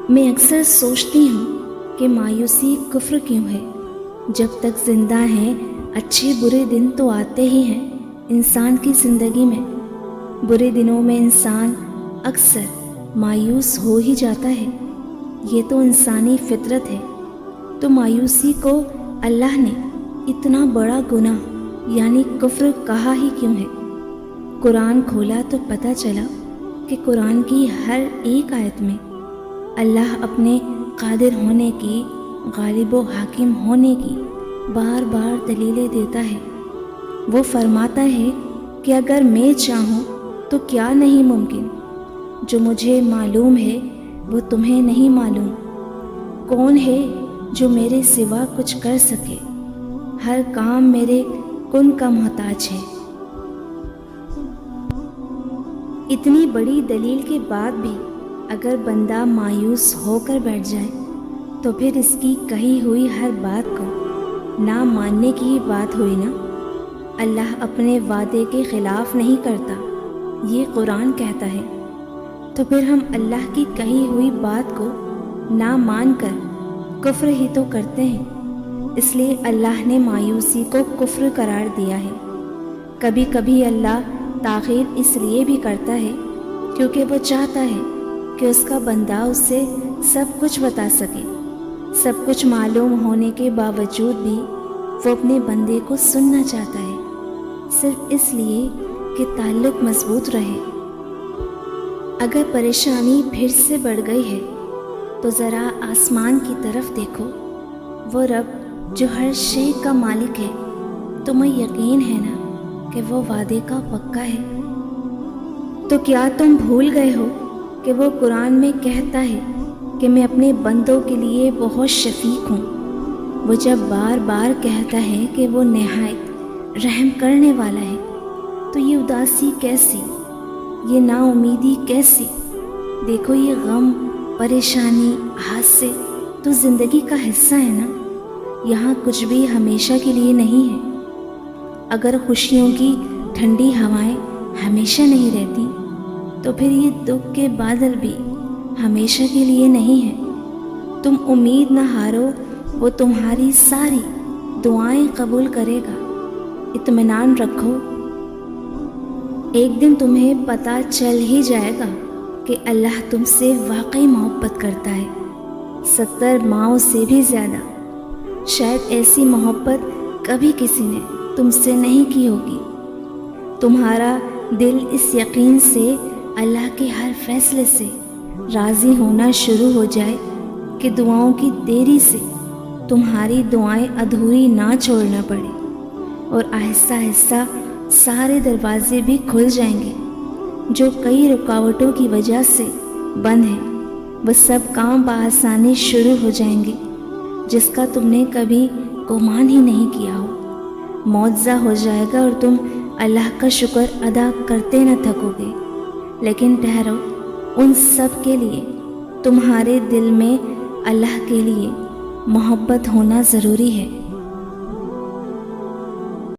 میں اکثر سوچتی ہوں کہ مایوسی کفر کیوں ہے۔ جب تک زندہ ہیں اچھے برے دن تو آتے ہی ہیں انسان کی زندگی میں۔ برے دنوں میں انسان اکثر مایوس ہو ہی جاتا ہے، یہ تو انسانی فطرت ہے۔ تو مایوسی کو اللہ نے اتنا بڑا گناہ یعنی کفر کہا ہی کیوں ہے؟ قرآن کھولا تو پتہ چلا کہ قرآن کی ہر ایک آیت میں اللہ اپنے قادر ہونے کی، غالب و حاکم ہونے کی بار بار دلیلیں دیتا ہے۔ وہ فرماتا ہے کہ اگر میں چاہوں تو کیا نہیں ممکن، جو مجھے معلوم ہے وہ تمہیں نہیں معلوم۔ کون ہے جو میرے سوا کچھ کر سکے؟ ہر کام میرے کن کا محتاج ہے۔ اتنی بڑی دلیل کے بعد بھی اگر بندہ مایوس ہو کر بیٹھ جائے تو پھر اس کی کہی ہوئی ہر بات کو نہ ماننے کی ہی بات ہوئی نا۔ اللہ اپنے وعدے کے خلاف نہیں کرتا، یہ قرآن کہتا ہے۔ تو پھر ہم اللہ کی کہی ہوئی بات کو نہ مان کر کفر ہی تو کرتے ہیں۔ اس لیے اللہ نے مایوسی کو کفر قرار دیا ہے۔ کبھی کبھی اللہ تاخیر اس لیے بھی کرتا ہے کیونکہ وہ چاہتا ہے کہ اس کا بندہ اس سے سب کچھ بتا سکے۔ سب کچھ معلوم ہونے کے باوجود بھی وہ اپنے بندے کو سننا چاہتا ہے، صرف اس لیے کہ تعلق مضبوط رہے۔ اگر پریشانی پھر سے بڑھ گئی ہے تو ذرا آسمان کی طرف دیکھو، وہ رب جو ہر شے کا مالک ہے، تمہیں یقین ہے نا کہ وہ وعدے کا پکا ہے؟ تو کیا تم بھول گئے ہو کہ وہ قرآن میں کہتا ہے کہ میں اپنے بندوں کے لیے بہت شفیق ہوں؟ وہ جب بار بار کہتا ہے کہ وہ نہایت رحم کرنے والا ہے، تو یہ اداسی کیسی، یہ نا امیدی کیسی؟ دیکھو یہ غم، پریشانی، حادثے تو زندگی کا حصہ ہے نا۔ یہاں کچھ بھی ہمیشہ کے لیے نہیں ہے۔ اگر خوشیوں کی ٹھنڈی ہوائیں ہمیشہ نہیں رہتی تو پھر یہ دکھ کے بادل بھی ہمیشہ کے لیے نہیں ہیں۔ تم امید نہ ہارو، وہ تمہاری ساری دعائیں قبول کرے گا۔ اطمینان رکھو، ایک دن تمہیں پتہ چل ہی جائے گا کہ اللہ تم سے واقعی محبت کرتا ہے، 70 ماؤں سے بھی زیادہ۔ شاید ایسی محبت کبھی کسی نے تم سے نہیں کی ہوگی۔ تمہارا دل اس یقین سے اللہ کے ہر فیصلے سے راضی ہونا شروع ہو جائے کہ دعاؤں کی دیری سے تمہاری دعائیں ادھوری نہ چھوڑنا پڑے، اور آہستہ آہستہ سارے دروازے بھی کھل جائیں گے جو کئی رکاوٹوں کی وجہ سے بند ہیں۔ وہ سب کام بآسانی شروع ہو جائیں گے جس کا تم نے کبھی گمان ہی نہیں کیا ہو۔ معجزہ ہو جائے گا اور تم اللہ کا شکر ادا کرتے نہ تھکو گے۔ لیکن ٹھہرو، ان سب کے لیے تمہارے دل میں اللہ کے لیے محبت ہونا ضروری ہے۔